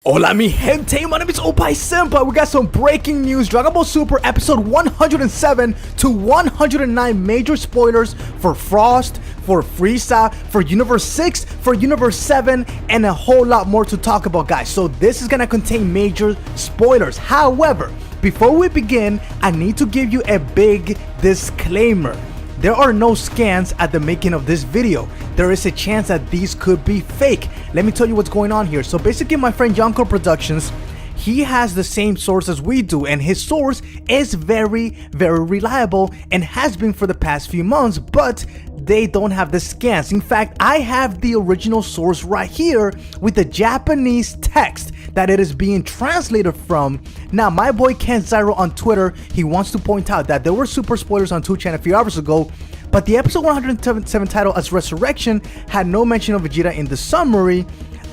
Hola mi gente, my name is Oppai Senpai. We got some breaking news. Dragon Ball Super episode 107 to 109 major spoilers for Frost, for Frieza, for Universe 6, for Universe 7, and a whole lot more to talk about, guys. So this is gonna contain major spoilers. However, before we begin, I need to give you a big disclaimer. There are no scans at the making of this video. There is a chance that these could be fake. Let me tell you what's going on here. So basically, my friend Yonko Productions, he has the same source as we do, and his source is very reliable and has been for the past few months, but they don't have the scans. In fact, I have the original source right here with the Japanese text that it is being translated from. Now, my boy Ken Zyro on Twitter, he wants to point out that there were super spoilers on 2chan a few hours ago, but the episode 107 title as Resurrection had no mention of Vegeta in the summary.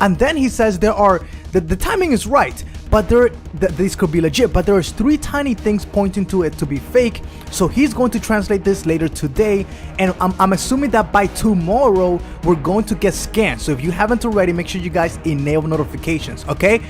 And then he says there are, the timing is right, but these could be legit, but there's 3 tiny things pointing to it to be fake. So he's going to translate this later today, and I'm assuming that by tomorrow we're going to get scanned. So if you haven't already, make sure you guys enable notifications, okay?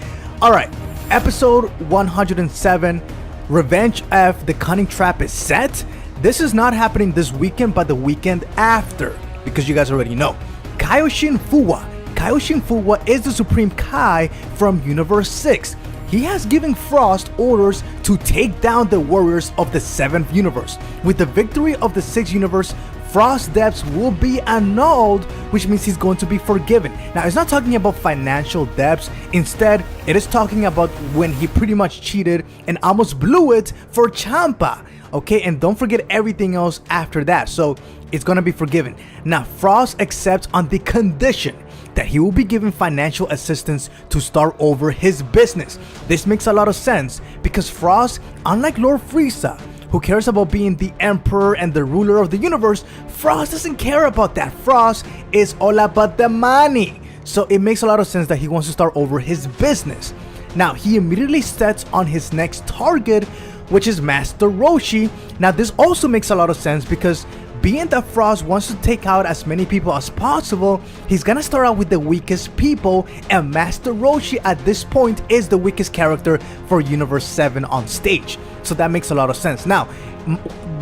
All right, episode 107, Revenge F, the cunning trap is set. This is not happening this weekend, but the weekend after, because you guys already know. Kaioshin Fuwa is the Supreme Kai from Universe 6. He has given Frost orders to take down the warriors of the 7th universe. With the victory of the 6th universe, Frost's debts will be annulled, which means he's going to be forgiven. Now, it's not talking about financial debts. Instead, it is talking about when he pretty much cheated and almost blew it for Champa. Okay, and don't forget everything else after that. So it's gonna be forgiven. Now, Frost accepts on the condition that he will be given financial assistance to start over his business. This makes a lot of sense because Frost, unlike Lord Frieza, who cares about being the emperor and the ruler of the universe, Frost doesn't care about that. Frost is all about the money. So it makes a lot of sense that he wants to start over his business. Now, he immediately sets on his next target, which is Master Roshi. Now, this also makes a lot of sense because being that Frost wants to take out as many people as possible, he's gonna start out with the weakest people, and Master Roshi at this point is the weakest character for Universe 7 on stage. So that makes a lot of sense. Now,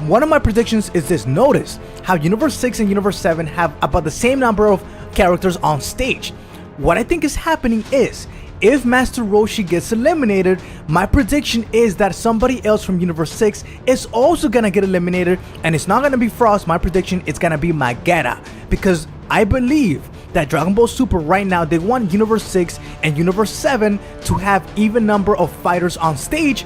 one of my predictions is this. Notice how Universe 6 and Universe 7 have about the same number of characters on stage. What I think is happening is, if Master Roshi gets eliminated, my prediction is that somebody else from Universe 6 is also gonna get eliminated, and it's not gonna be Frost. My prediction is gonna be Magetta, because I believe that Dragon Ball Super right now, they want Universe 6 and Universe 7 to have even number of fighters on stage.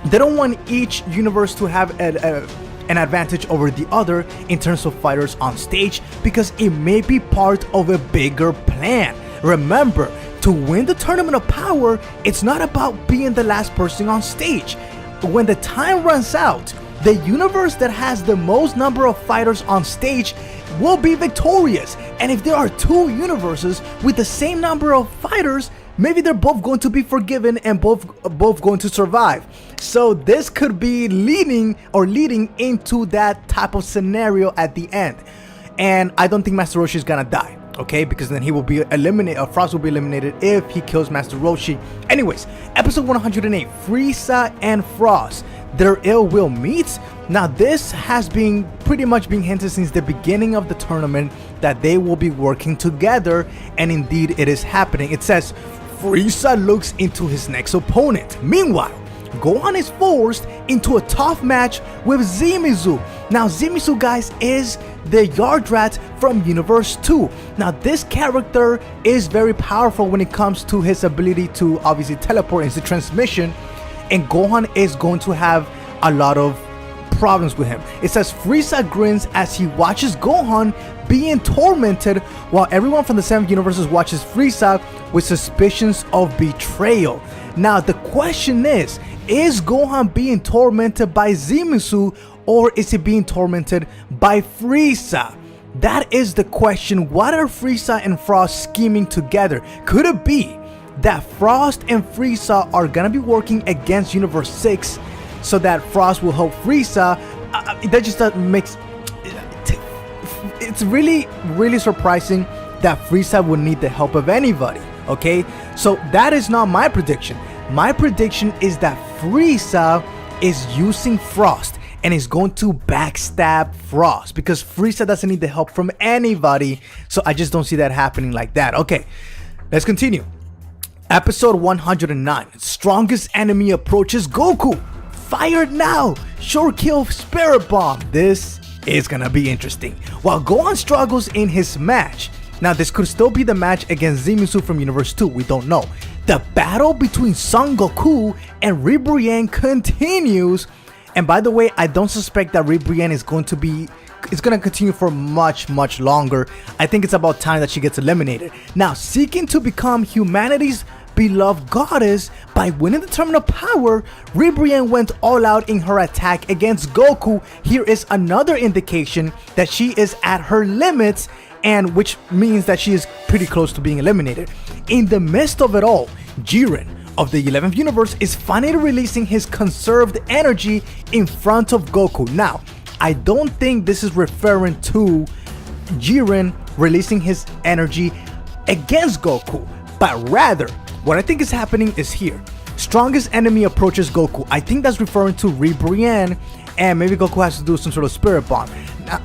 They don't want each universe to have an advantage over the other in terms of fighters on stage, because it may be part of a bigger plan. Remember, to win the Tournament of Power, it's not about being the last person on stage. When the time runs out, the universe that has the most number of fighters on stage will be victorious. And if there are 2 universes with the same number of fighters, maybe they're both going to be forgiven and both going to survive. So this could be leading into that type of scenario at the end. And I don't think Master Roshi is gonna die. Okay, because then he will be eliminated, Frost will be eliminated if he kills Master Roshi. Anyways, episode 108, Frieza and Frost, their ill will meets. Now, this has been pretty much being hinted since the beginning of the tournament that they will be working together, and indeed it is happening. It says, Frieza looks into his next opponent. Meanwhile, Gohan is forced into a tough match with Jimizu. Now, Jimizu, guys, is the Yardrat from Universe 2. Now, this character is very powerful when it comes to his ability to obviously teleport into transmission, and Gohan is going to have a lot of problems with him. It says Frieza grins as he watches Gohan being tormented, while everyone from the 7th universes watches Frieza with suspicions of betrayal. Now, the question is Gohan being tormented by Jimizu, or is he being tormented by Frieza? That is the question. What are Frieza and Frost scheming together? Could it be that Frost and Frieza are gonna be working against Universe 6 so that Frost will help Frieza? That just makes it's really surprising that Frieza would need the help of anybody. Okay, So that is not my prediction. My prediction is that Frieza is using Frost and is going to backstab Frost because Frieza doesn't need the help from anybody. So I just don't see that happening like that. Okay, let's continue. Episode 109. Strongest enemy approaches Goku. Fired now. Short kill Spirit Bomb. This is gonna be interesting. While Gohan struggles in his match. Now this could still be the match against Jimizu from Universe 2. We don't know. The battle between Son Goku and Ribrianne continues. And by the way, I don't suspect that Ribrianne is going to continue for much longer. I think it's about time that she gets eliminated. Now, seeking to become humanity's beloved goddess by winning the terminal power, Ribrianne went all out in her attack against Goku. Here is another indication that she is at her limits, and which means that she is pretty close to being eliminated. In the midst of it all, Jiren of the 11th universe is finally releasing his conserved energy in front of Goku. Now, I don't think this is referring to Jiren releasing his energy against Goku, but rather what I think is happening is here. Strongest enemy approaches Goku. I think that's referring to Ribrianne, and maybe Goku has to do some sort of spirit bomb. Now,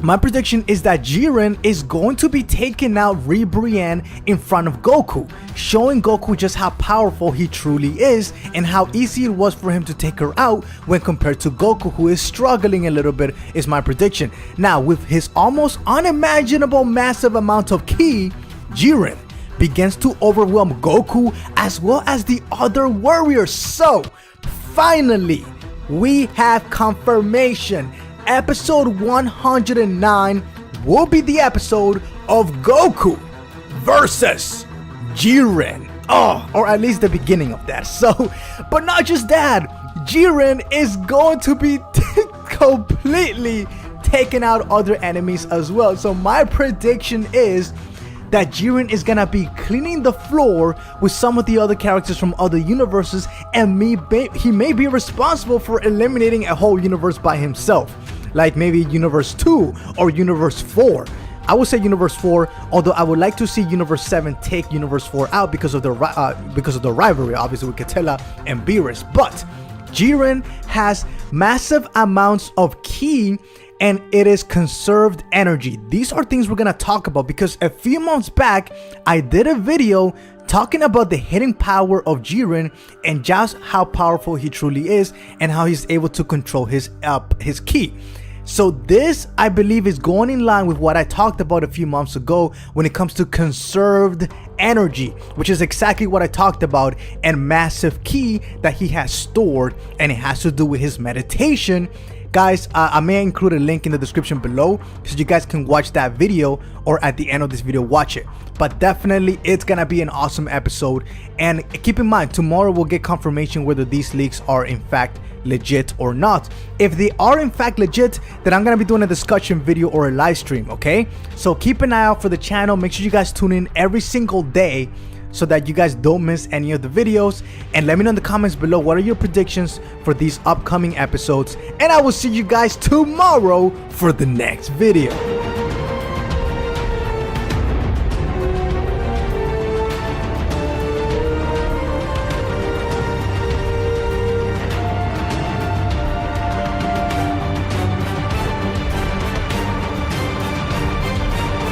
my prediction is that Jiren is going to be taking out Ribrianne in front of Goku, showing Goku just how powerful he truly is and how easy it was for him to take her out when compared to Goku, who is struggling a little bit, is my prediction. Now, with his almost unimaginable massive amount of ki, Jiren begins to overwhelm Goku as well as the other warriors. So, finally, we have confirmation. Episode 109 will be the episode of Goku versus Jiren. Oh, or at least the beginning of that. So, but not just that, Jiren is going to be completely taking out other enemies as well. So my prediction is that Jiren is gonna be cleaning the floor with some of the other characters from other universes, and he may be responsible for eliminating a whole universe by himself, like maybe Universe 2 or Universe 4. I would say Universe 4, although I would like to see Universe 7 take Universe 4 out because of the rivalry, obviously, with Ketela and Beerus. But Jiren has massive amounts of ki, and it is conserved energy. These are things we're gonna talk about because a few months back I did a video talking about the hidden power of Jiren and just how powerful he truly is and how he's able to control his ki. So this, I believe, is going in line with what I talked about a few months ago when it comes to conserved energy, which is exactly what I talked about, and massive ki that he has stored, and it has to do with his meditation. Guys, I may include a link in the description below so you guys can watch that video, or at the end of this video watch it. But definitely it's gonna be an awesome episode, and keep in mind, tomorrow we'll get confirmation whether these leaks are in fact legit or not. If they are in fact legit, then I'm gonna be doing a discussion video or a live stream, okay? So keep an eye out for the channel. Make sure you guys tune in every single day so that you guys don't miss any of the videos, and let me know in the comments below what are your predictions for these upcoming episodes, and I will see you guys tomorrow for the next video.